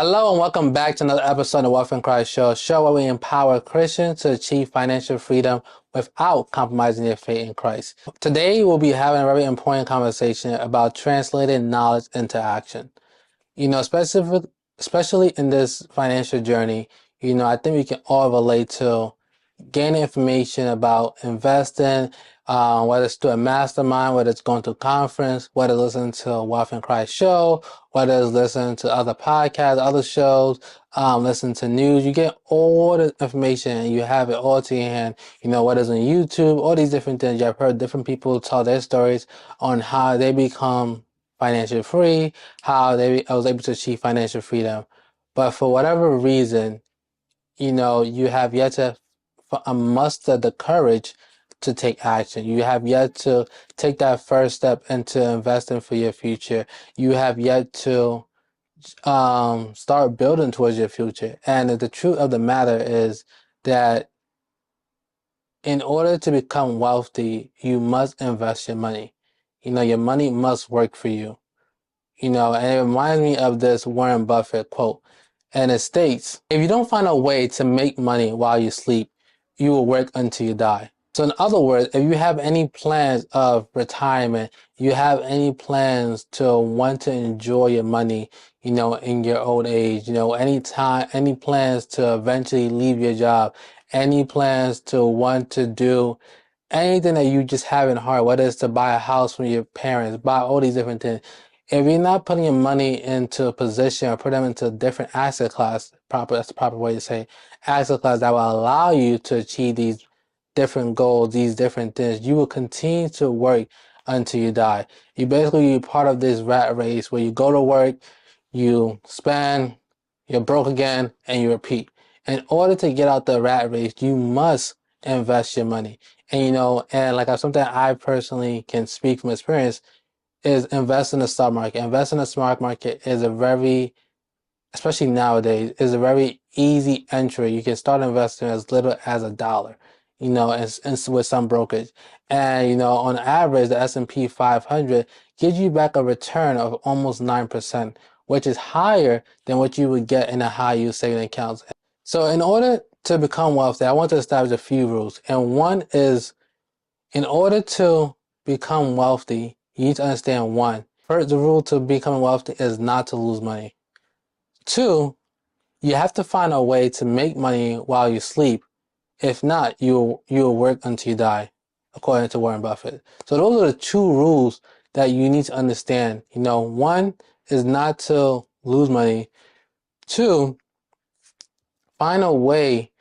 Hello and welcome back to another episode of the Wealth in Christ show where we empower Christians to achieve financial freedom without compromising their faith in Christ. Today we'll be having a very important conversation about translating knowledge into action. Especially in this financial journey, I think we can all relate to gaining information about investing, whether it's through a mastermind, whether it's going to a conference, whether it's listening to a Wealth in Christ show, whether it's listening to other podcasts, other shows, listening to news. You get all the information and you have it all to your hand, whether it's on YouTube, all these different things. You've heard different people tell their stories on how they become financially free, I was able to achieve financial freedom. But for whatever reason, you have yet to muster the courage to take action. You have yet to take that first step into investing for your future. You have yet to start building towards your future. And the truth of the matter is that in order to become wealthy, you must invest your money. Your money must work for you. And it reminds me of this Warren Buffett quote. And it states, if you don't find a way to make money while you sleep, you will work until you die. So in other words, if you have any plans of retirement, you have any plans to want to enjoy your money, in your old age, any plans to eventually leave your job, any plans to want to do anything that you just have in heart, whether it's to buy a house from your parents, buy all these different things. If you're not putting your money into a position or put them into a different asset class, that's the proper way to say, asset class that will allow you to achieve these different goals, these different things, you will continue to work until you die. You basically be part of this rat race where you go to work, you spend, you're broke again, and you repeat. In order to get out the rat race, you must invest your money. And like something I personally can speak from experience is invest in the stock market. Invest in the stock market is especially nowadays, is a very easy entry. You can start investing as little as $1, and with some brokerage. And, on average, the S&P 500 gives you back a return of almost 9%, which is higher than what you would get in a high yield saving accounts. So in order to become wealthy, I want to establish a few rules. And one is, in order to become wealthy, you need to understand one. First, the rule to becoming wealthy is not to lose money. Two, you have to find a way to make money while you sleep. If not, you'll work until you die, according to Warren Buffett. So those are the two rules that you need to understand. One is not to lose money. Two, find a way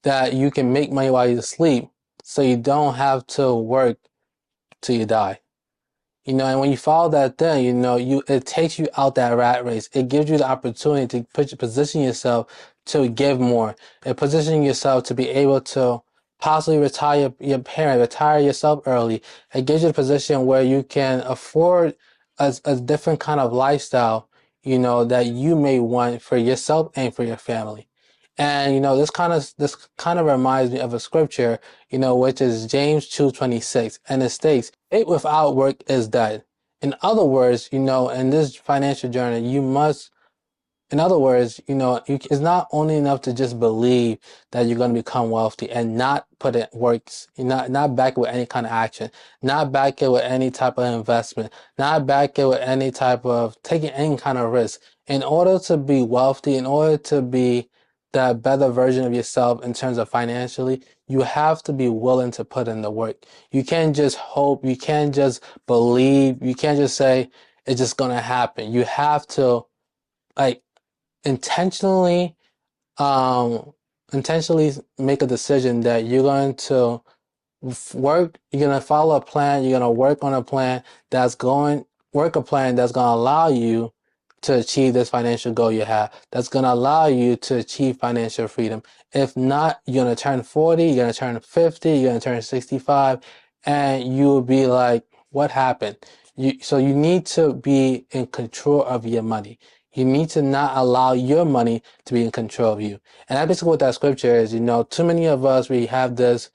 that you can make money while you sleep so you don't have to work till you die. And when you follow that thing, it takes you out that rat race. It gives you the opportunity to position yourself to give more, and positioning yourself to be able to possibly retire your parent, retire yourself early. It gives you a position where you can afford a different kind of lifestyle, that you may want for yourself and for your family. And this kind of reminds me of a scripture, which is James 2:26, and it states, "Faith without work is dead." In other words, in this financial journey, it's not only enough to just believe that you're going to become wealthy and not put it works, not back it with any kind of action, not back it with any type of investment, not back it with any type of taking any kind of risk. In order to be wealthy, in order to be that better version of yourself in terms of financially, you have to be willing to put in the work. You can't just hope, you can't just believe, you can't just say it's just going to happen. You have to intentionally intentionally make a decision that you're going to you're going to follow a plan, you're going to work on a plan that's going to allow you to achieve this financial goal you have, that's going to allow you to achieve financial freedom. If not, you're going to turn 40, you're going to turn 50, you're going to turn 65, and you will be like, what happened? So you need to be in control of your money. You need to not allow your money to be in control of you. And that's basically what that scripture is. Too many of us, we have this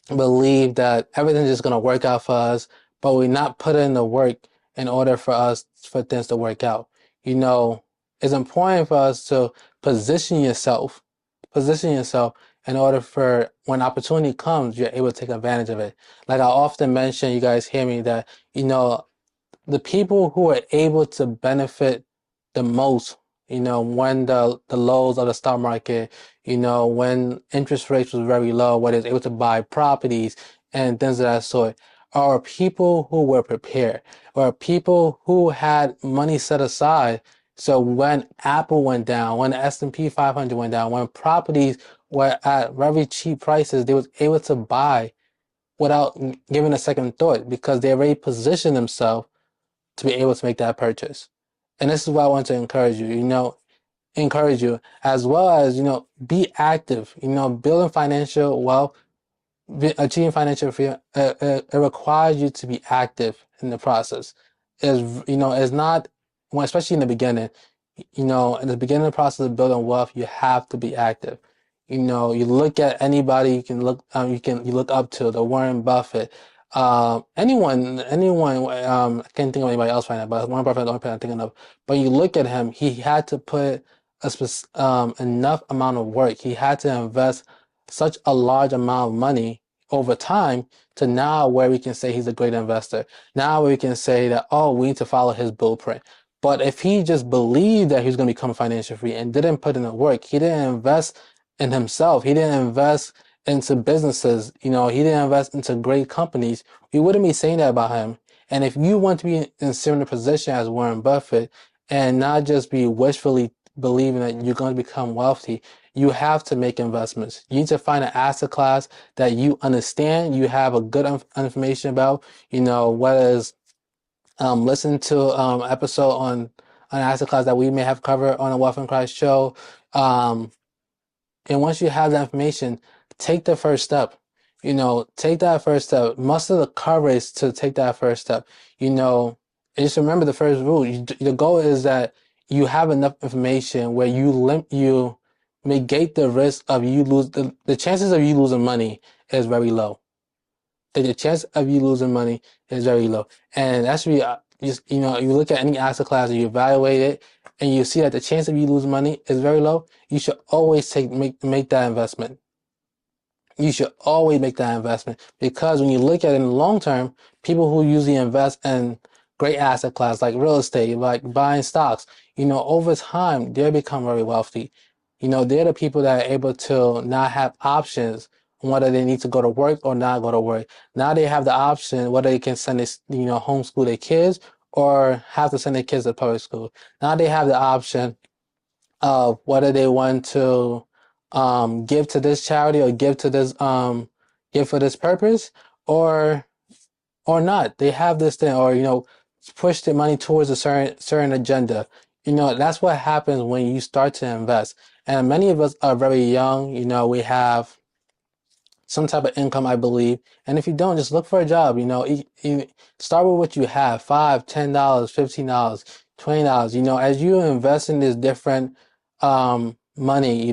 believe that everything's just going to work out for us, but we're not putting in the work in order for things to work out. it's important for us to position yourself in order for when opportunity comes, you're able to take advantage of it. Like I often mention, you guys hear me that, you know, the people who are able to benefit the most, when the lows of the stock market, when interest rates was very low, where they're able to buy properties and things of that sort, are people who were prepared, or people who had money set aside. So when Apple went down, when the S&P 500 went down, when properties were at very cheap prices, they was able to buy without giving a second thought because they already positioned themselves to be able to make that purchase. And this is why I want to encourage you as well as, be active, building financial wealth, achieving financial freedom. It requires you to be active in the process. It's not, well, especially in the beginning, in the beginning of the process of building wealth, you have to be active. You look at anybody you look up to, the Warren Buffett, anyone. I can't think of anybody else right now, but Warren Buffett is the only person I'm thinking of. But you look at him, he had to put enough amount of work. He had to invest such a large amount of money over time to now where we can say he's a great investor. Now we can say that, oh, we need to follow his blueprint. But if he just believed that he was going to become financial free and didn't put in the work, he didn't invest in himself, he didn't invest into businesses, he didn't invest into great companies, we wouldn't be saying that about him. And if you want to be in similar position as Warren Buffett and not just be wishfully believing that you're going to become wealthy, you have to make investments. You need to find an asset class that you understand, you have a good information about, whether it's listen to episode on an asset class that we may have covered on a Wealth in Christ show. And once you have that information, take the first step. Take that first step. Muster the courage to take that first step. And just remember the first rule. The goal is that you have enough information where you negate the risk of you lose the chances of you losing money is very low. The chance of you losing money is very low, and that's really you look at any asset class and you evaluate it, and you see that the chance of you losing money is very low. You should always make that investment. You should always make that investment because when you look at it in the long term, people who usually invest in great asset class like real estate, like buying stocks, over time they become very wealthy. They're the people that are able to not have options on whether they need to go to work or not go to work. Now they have the option whether they can send this, homeschool their kids or have to send their kids to public school. Now they have the option of whether they want to give to this charity or give for this purpose or not. They have this thing or push their money towards a certain agenda. That's what happens when you start to invest. And many of us are very young. We have some type of income, I believe. And if you don't, just look for a job. You start with what you have: $5, $10, $15, $20. As you invest in this different money,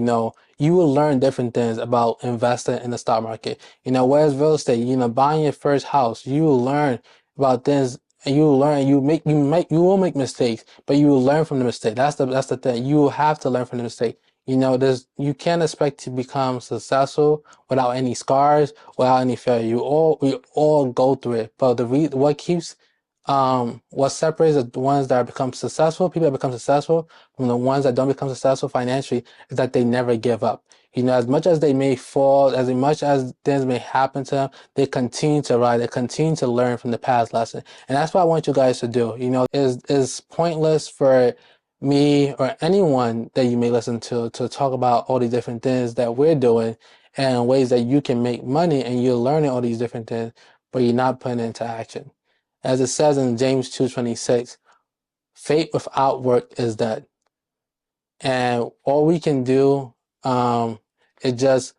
you will learn different things about investing in the stock market. Whereas real estate, buying your first house, you will learn about things. And you will learn. You will make mistakes, but you will learn from the mistake. That's the thing. You will have to learn from the mistake. You can't expect to become successful without any scars, without any failure. We all go through it. But what separates the ones that become successful, people that become successful, from the ones that don't become successful financially, is that they never give up. As much as they may fall, as much as things may happen to them, they continue to rise. They continue to learn from the past lesson, and that's what I want you guys to do. Is pointless for me or anyone that you may listen to talk about all these different things that we're doing and ways that you can make money, and you're learning all these different things, but you're not putting it into action. As it says in James 2:26, faith without work is dead. And all we can do is just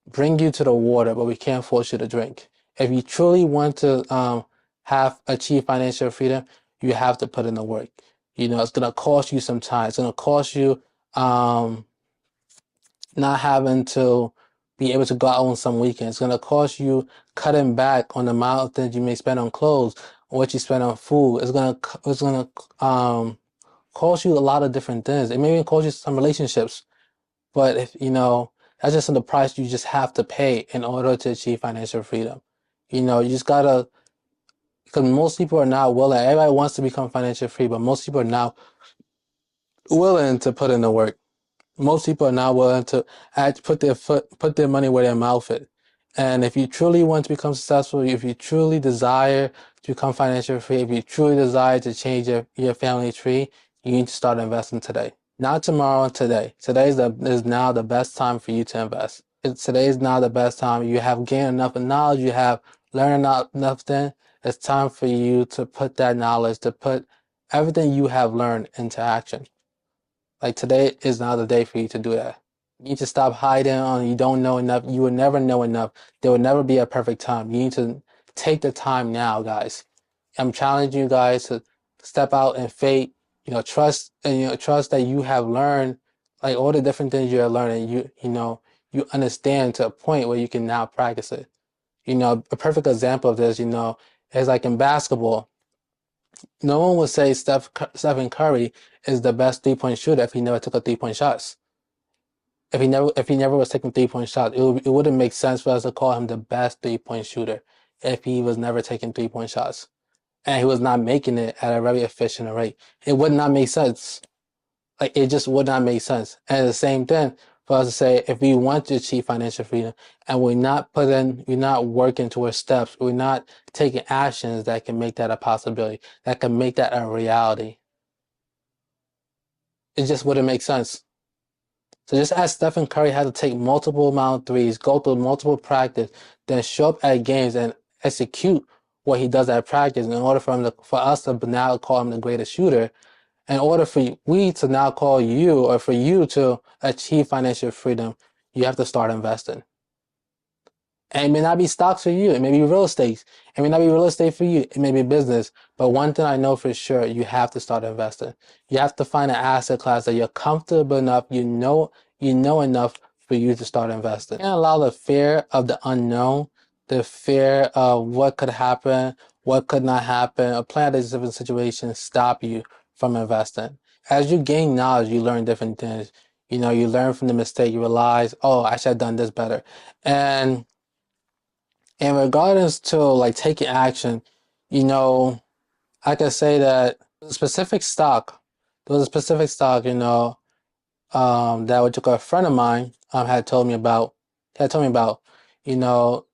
bring you to the water, but we can't force you to drink. If you truly want to achieve financial freedom, you have to put in the work. It's gonna cost you some time. It's gonna cost you not having to be able to go out on some weekends. It's gonna cost you cutting back on the amount of things you may spend on clothes or what you spend on food. It's gonna cost you a lot of different things. It may even cost you some relationships. But if that's just the price you just have to pay in order to achieve financial freedom. You just gotta, because most people are not willing. Everybody wants to become financially free, but most people are not willing to put in the work. Most people are not willing to put their money where their mouth is. And if you truly want to become successful, if you truly desire to become financially free, if you truly desire to change your family tree, you need to start investing today. Not tomorrow, today. Today is now the best time for you to invest. Today is now the best time. You have gained enough knowledge, you have learned enough then. It's time for you to put that knowledge, to put everything you have learned into action. Like today is not the day for you to do that. You need to stop hiding on you don't know enough. You will never know enough. There will never be a perfect time. You need to take the time now, guys. I'm challenging you guys to step out in faith, trust and trust that you have learned like all the different things you're learning. You understand to a point where you can now practice it. A perfect example of this, is like in basketball. No one would say Stephen Curry is the best 3-point shooter if he never took a 3-point shots. If he never was taking 3-point shots, it wouldn't make sense for us to call him the best 3-point shooter if he was never taking 3-point shots and he was not making it at a very efficient rate. It would not make sense. Like it just would not make sense. And the same thing for us to say if we want to achieve financial freedom and we're not working towards steps, we're not taking actions that can make that a possibility, that can make that a reality. It just wouldn't make sense. So just as Stephen Curry had to take multiple amount of threes, go through multiple practice, then show up at games and execute what he does at practice in order for us to now call him the greatest shooter, in order for we to now call you or for you to achieve financial freedom, you have to start investing. And it may not be stocks for you. It may be real estate. It may not be real estate for you. It may be business. But one thing I know for sure, you have to start investing. You have to find an asset class that you're comfortable enough, you know enough for you to start investing. You can't allow the fear of the unknown, the fear of what could happen, what could not happen, a plan of different situations stop you from investing. As you gain knowledge, you learn different things. You learn from the mistake. You realize, oh, I should have done this better. And in regards to like taking action, I can say that specific stock, there was a specific stock, that a friend of mine had told me about. You know,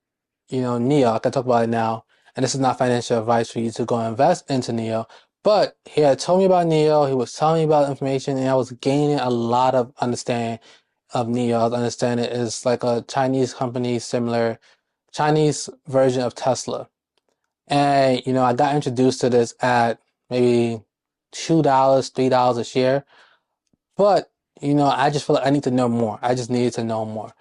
Neo. I can talk about it now. And this is not financial advice for you to go invest into Neo. But he had told me about Neo. He was telling me about information, and I was gaining a lot of understanding of Neo. I was understanding it's like a Chinese company, similar Chinese version of Tesla. And, I got introduced to this at maybe $2, $3 a share. But, I just feel like I need to know more. I just needed to know more.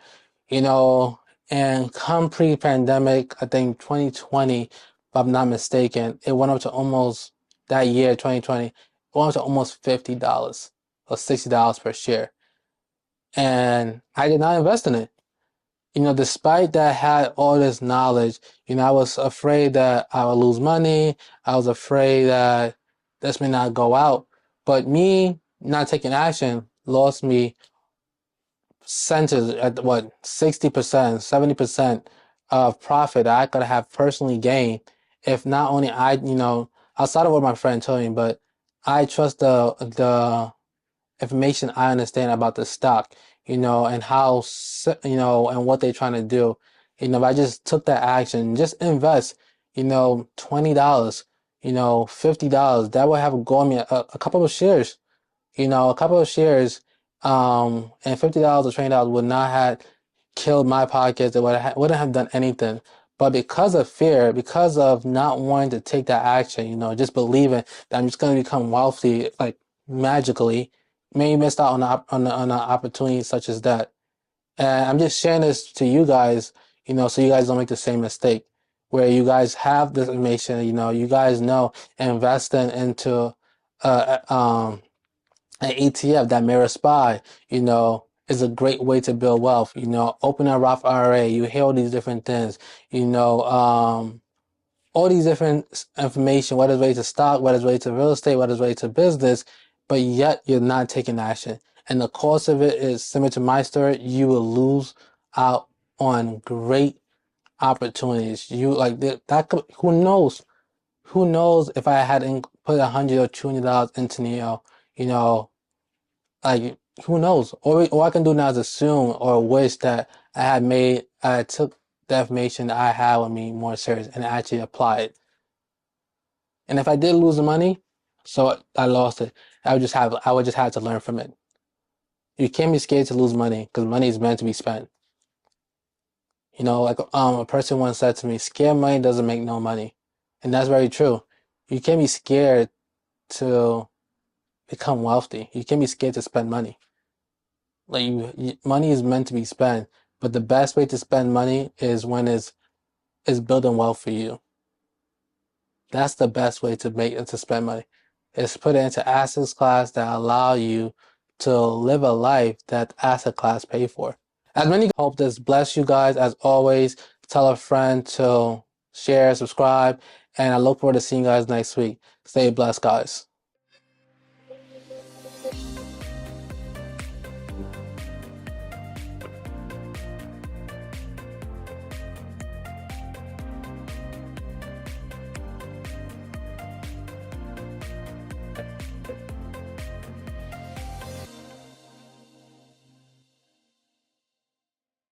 And come pre-pandemic, I think 2020, if I'm not mistaken, it went up to almost that year, 2020, it went up to almost $50 or $60 per share. And I did not invest in it. Despite that I had all this knowledge, I was afraid that I would lose money. I was afraid that this may not go out. But me not taking action lost me centers at what, 60%, 70% of profit that I could have personally gained if not only outside of what my friend told me, but I trust the information I understand about the stock, and how, and what they're trying to do. If I just took that action, just invest, $20, $50, that would have gone me a couple of shares, and $50 or $20 would not have killed my pockets. It wouldn't have done anything. But because of fear, because of not wanting to take that action, just believing that I'm just going to become wealthy, like magically, maybe missed out on an opportunity such as that. And I'm just sharing this to you guys, so you guys don't make the same mistake where you guys have this information, you guys know investing into an ETF that mirror SPY, is a great way to build wealth. Open a Roth IRA, you hear all these different things, all these different information, whether it's related to stock, whether it's related to real estate, whether it's related to business, but yet you're not taking action. And the cost of it is similar to my story. You will lose out on great opportunities. You like that could, who knows? Who knows if I had put $100 or $200 into Neo, you know, like who knows? All I can do now is assume or wish that I took the information that I had with me more serious and actually applied it. And if I did lose the money, so I lost it. I would just have to learn from it. You can't be scared to lose money because money is meant to be spent. You know, like a person once said to me, "Scared money doesn't make no money," and that's very true. You can't be scared to become wealthy. You can't be scared to spend money. Like money is meant to be spent, but the best way to spend money is when is building wealth for you. That's the best way to spend money. Is put it into assets class that allow you to live a life that asset class pay for. As many hope this bless you guys. As always, tell a friend to share, subscribe, and I look forward to seeing you guys next week. Stay blessed, guys.